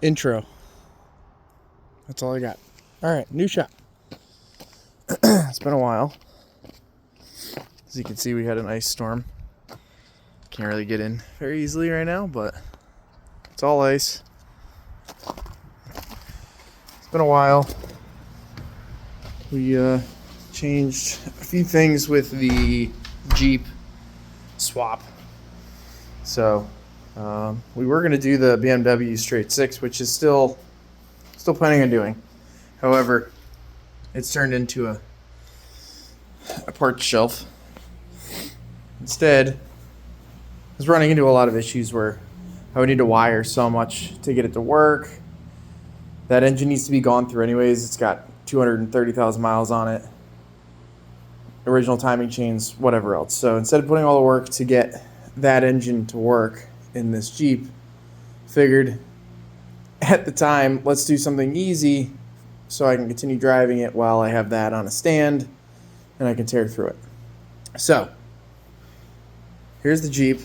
intro. That's all I got. All right, new shop. It's been a while. As you can see, we had an ice storm. Can't really get in very easily right now, but it's all ice. It's been a while. We changed a few things with the Jeep swap. So we were going to do the BMW straight six, which is still planning on doing. However, it's turned into a parts shelf. Instead, I was running into a lot of issues where I would need to wire so much to get it to work. That engine needs to be gone through anyways. It's got 230,000 miles on it. Original timing chains, whatever else. So instead of putting all the work to get that engine to work in this Jeep, figured at the time, let's do something easy so I can continue driving it while I have that on a stand and I can tear through it. So, here's the Jeep.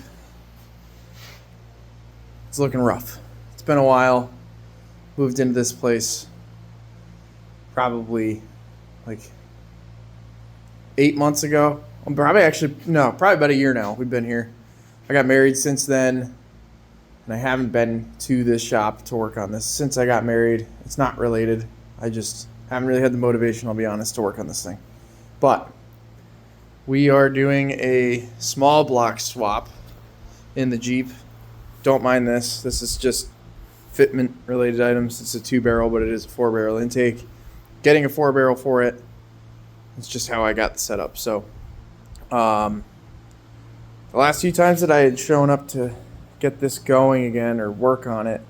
It's looking rough. It's been a while. Moved into this place probably like 8 months ago. Probably about a year now we've been here. I got married since then, and I haven't been to this shop to work on this since I got married. It's not related. I just haven't really had the motivation, I'll be honest, to work on this thing. But we are doing a small block swap in the Jeep. Don't mind this. This is just fitment related items. It's a 2-barrel, but it is a 4-barrel intake. Getting a 4-barrel for it, it's just how I got the setup. So the last few times that I had shown up to get this going again or work on it,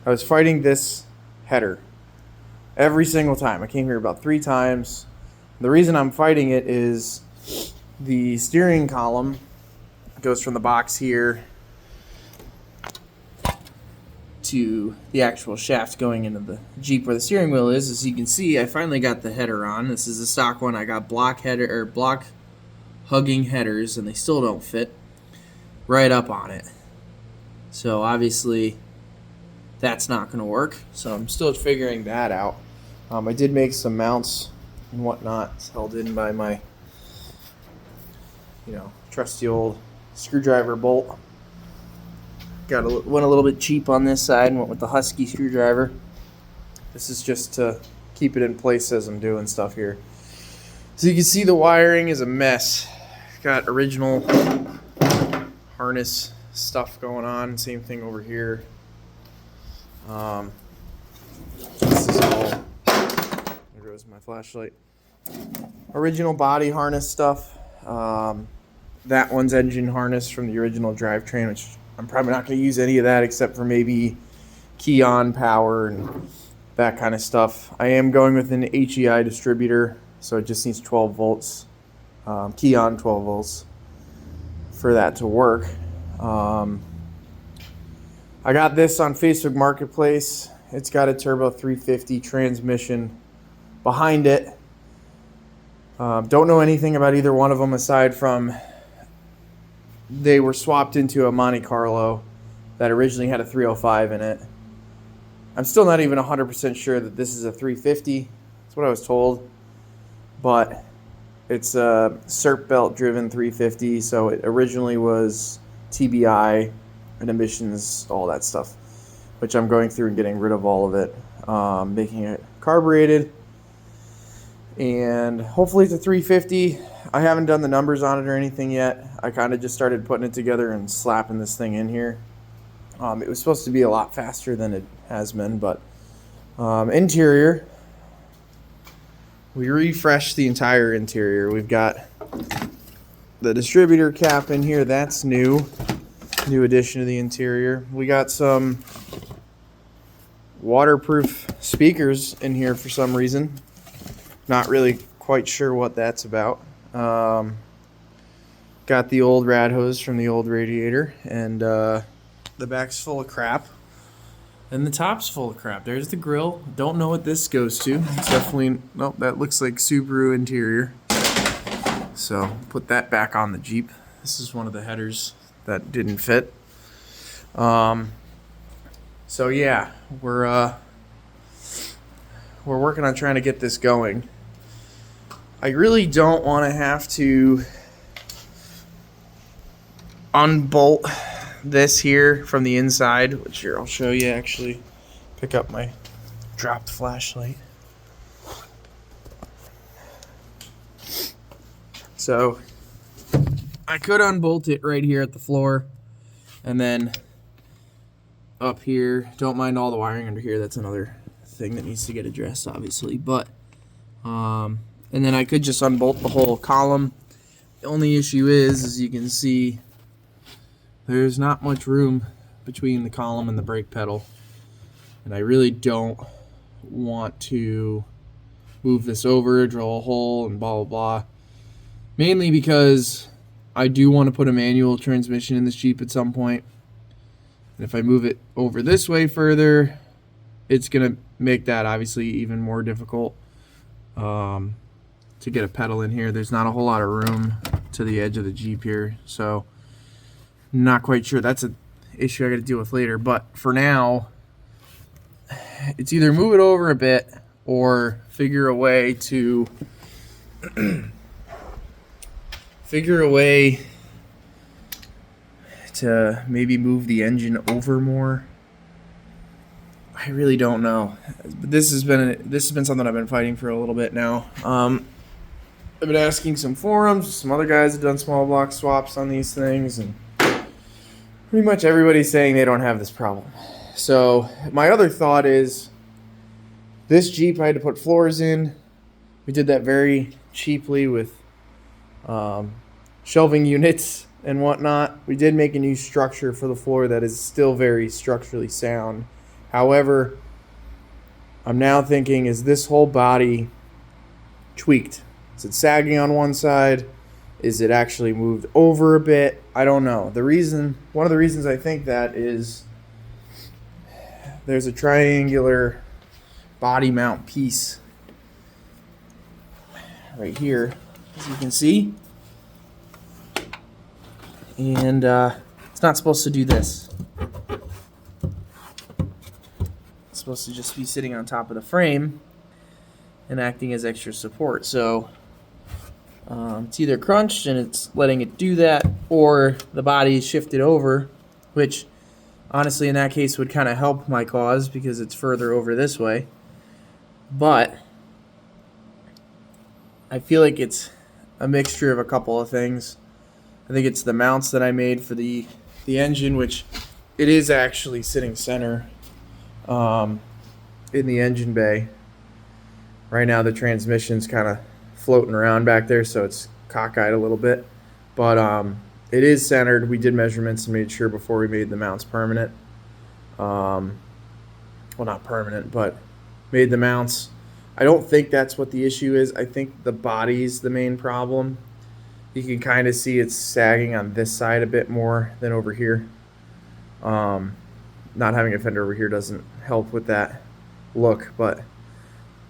I was fighting this header every single time. I came here about 3 times. The reason I'm fighting it is the steering column goes from the box here to the actual shaft going into the Jeep where the steering wheel is. As you can see, I finally got the header on. This is a stock one. I got block hugging headers, and they still don't fit right up on it. So obviously that's not going to work. So I'm still figuring that out. I did make some mounts and whatnot. It's held in by my trusty old screwdriver bolt. Went a little bit cheap on this side and went with the Husky screwdriver. This is just to keep it in place as I'm doing stuff here. So you can see the wiring is a mess. Got original harness stuff going on. Same thing over here. This is all. There goes my flashlight. Original body harness stuff. That one's engine harness from the original drivetrain, which I'm probably not going to use any of that except for maybe key on power and that kind of stuff. I am going with an HEI distributor, so it just needs 12 volts. Key on 12 volts for that to work. I got this on Facebook Marketplace. It's got a turbo 350 transmission behind it. Don't know anything about either one of them aside from they were swapped into a Monte Carlo that originally had a 305 in it. I'm still not even 100% sure that this is a 350. That's what I was told. But it's a SERP belt driven 350, so it originally was TBI and emissions, all that stuff, which I'm going through and getting rid of all of it, making it carbureted. And hopefully it's a 350. I haven't done the numbers on it or anything yet. I kind of just started putting it together and slapping this thing in here. It was supposed to be a lot faster than it has been, but interior, we refreshed the entire interior. We've got the distributor cap in here. That's new addition to the interior. We got some waterproof speakers in here for some reason. Not really quite sure what that's about. Got the old rad hose from the old radiator, and the back's full of crap, and the top's full of crap. There's the grill. Don't know what this goes to. It's definitely, nope, that looks like Subaru interior. So put that back on the Jeep. This is one of the headers that didn't fit. So yeah, we're working on trying to get this going. I really don't want to have to unbolt this here from the inside, which here I'll show you. Actually, pick up my dropped flashlight. So I could unbolt it right here at the floor, and then up here, don't mind all the wiring under here. That's another thing that needs to get addressed, obviously. But and then I could just unbolt the whole column. The only issue is, as you can see, there's not much room between the column and the brake pedal, and I really don't want to move this over, drill a hole, and blah blah blah. Mainly because I do want to put a manual transmission in this Jeep at some point. And if I move it over this way further, it's going to make that obviously even more difficult to get a pedal in here. There's not a whole lot of room to the edge of the Jeep here, so not quite sure. That's an issue I got to deal with later. But for now, it's either move it over a bit or figure a way to maybe move the engine over more. I really don't know. But this has been something I've been fighting for a little bit now. I've been asking some forums. Some other guys have done small block swaps on these things, and pretty much everybody's saying they don't have this problem. So my other thought is, this Jeep I had to put floors in. We did that very cheaply with shelving units and whatnot. We did make a new structure for the floor that is still very structurally sound. However, I'm now thinking, is this whole body tweaked? Is it sagging on one side? Is it actually moved over a bit? I don't know. One of the reasons I think that is there's a triangular body mount piece right here, as you can see. And it's not supposed to do this. It's supposed to just be sitting on top of the frame and acting as extra support. So it's either crunched and it's letting it do that, or the body is shifted over, which honestly in that case would kind of help my cause because it's further over this way. But I feel like it's a mixture of a couple of things. I think it's the mounts that I made for the engine, which it is actually sitting center in the engine bay. Right now the transmission's kind of floating around back there, so it's cockeyed a little bit. But it is centered. We did measurements and made sure before we made the mounts permanent. Well, not permanent, but made the mounts. I don't think that's what the issue is. I think the body's the main problem. You can kind of see it's sagging on this side a bit more than over here. Not having a fender over here doesn't help with that look, but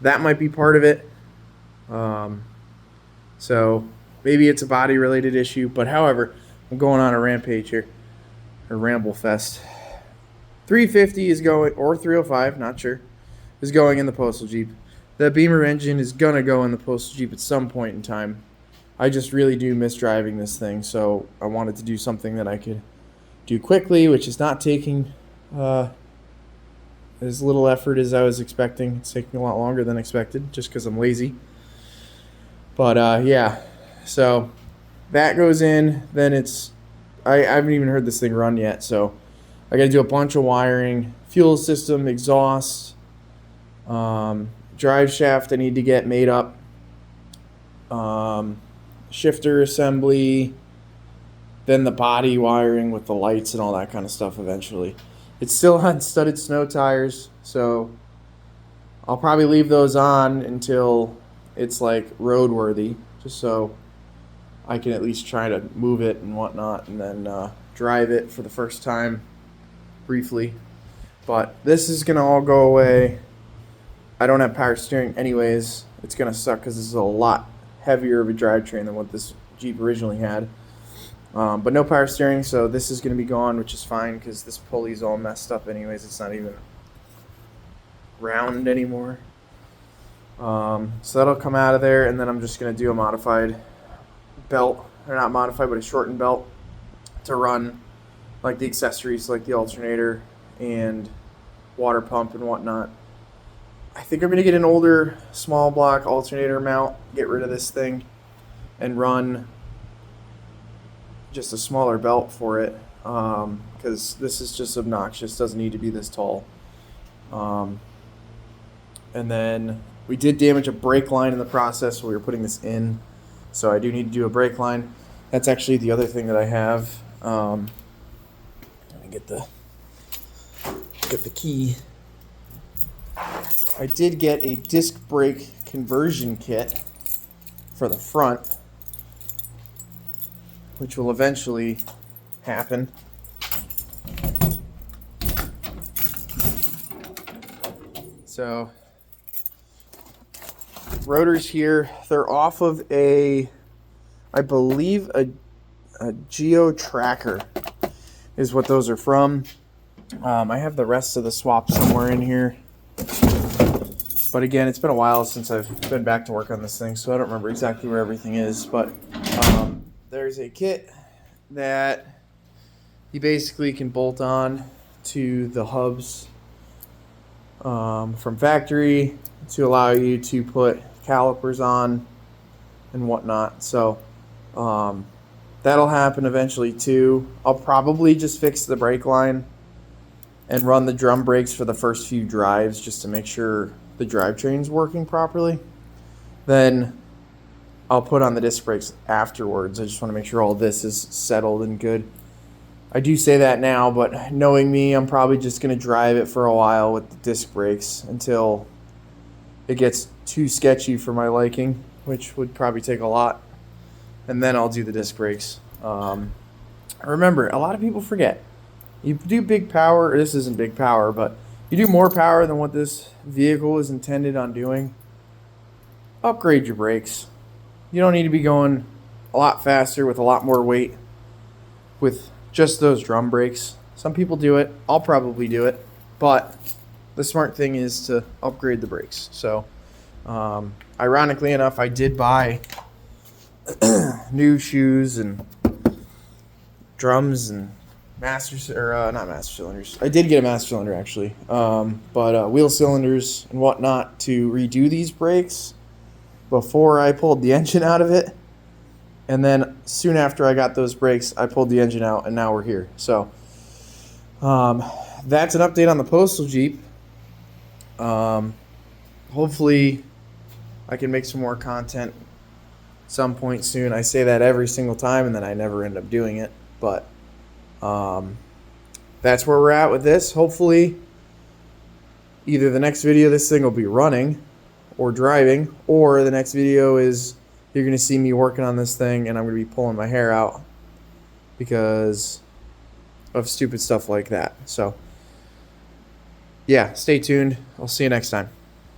that might be part of it. So maybe it's a body related issue, but however, I'm going on a rampage here, or ramble fest. 350 is going, or 305, not sure, is going in the Postal Jeep. The Beamer engine is gonna go in the Postal Jeep at some point in time. I just really do miss driving this thing, so I wanted to do something that I could do quickly, which is not taking as little effort as I was expecting. It's taking a lot longer than expected, just because I'm lazy. But yeah, so that goes in. Then I haven't even heard this thing run yet, so I got to do a bunch of wiring, fuel system, exhaust, drive shaft I need to get made up, shifter assembly, then the body wiring with the lights and all that kind of stuff eventually. It's still on studded snow tires, so I'll probably leave those on until it's like roadworthy, just so I can at least try to move it and whatnot, and then drive it for the first time briefly. But this is gonna all go away. I don't have power steering anyways. It's gonna suck because this is a lot heavier of a drivetrain than what this Jeep originally had. But no power steering, so this is going to be gone, which is fine because this pulley's all messed up anyways. It's not even round anymore. So that'll come out of there, and then I'm just going to do a modified belt, or not modified, but a shortened belt to run like the accessories, like the alternator and water pump and whatnot. I think I'm going to get an older small block alternator mount, get rid of this thing, and run just a smaller belt for it, because this is just obnoxious. Doesn't need to be this tall. And then we did damage a brake line in the process. We were putting this in, so I do need to do a brake line. That's actually the other thing that I have. Let me get the key. I did get a disc brake conversion kit for the front, which will eventually happen. So, rotors here, they're off of I believe a Geo Tracker is what those are from. I have the rest of the swap somewhere in here. But again, it's been a while since I've been back to work on this thing, so I don't remember exactly where everything is. But there's a kit that you basically can bolt on to the hubs from factory to allow you to put calipers on and whatnot. So that'll happen eventually too. I'll probably just fix the brake line and run the drum brakes for the first few drives just to make sure the drivetrain's working properly. Then I'll put on the disc brakes afterwards. I just want to make sure all this is settled and good. I do say that now, but knowing me, I'm probably just going to drive it for a while with the disc brakes until it gets too sketchy for my liking, which would probably take a lot. And then I'll do the disc brakes. Remember, a lot of people forget. You do big power, or this isn't big power, but you do more power than what this vehicle is intended on doing. Upgrade your brakes. You don't need to be going a lot faster with a lot more weight with just those drum brakes. Some people do it. I'll probably do it. But the smart thing is to upgrade the brakes. So, ironically enough, I did buy new shoes and drums and not master cylinders. I did get a master cylinder actually, but wheel cylinders and whatnot to redo these brakes before I pulled the engine out of it. And then soon after I got those brakes, I pulled the engine out, and now we're here. So that's an update on the Postal Jeep. Hopefully I can make some more content some point soon. I say that every single time, and then I never end up doing it. But that's where we're at with this. Hopefully either the next video this thing will be running or driving, or the next video is you're going to see me working on this thing and I'm going to be pulling my hair out because of stupid stuff like that. So yeah, stay tuned. I'll see you next time.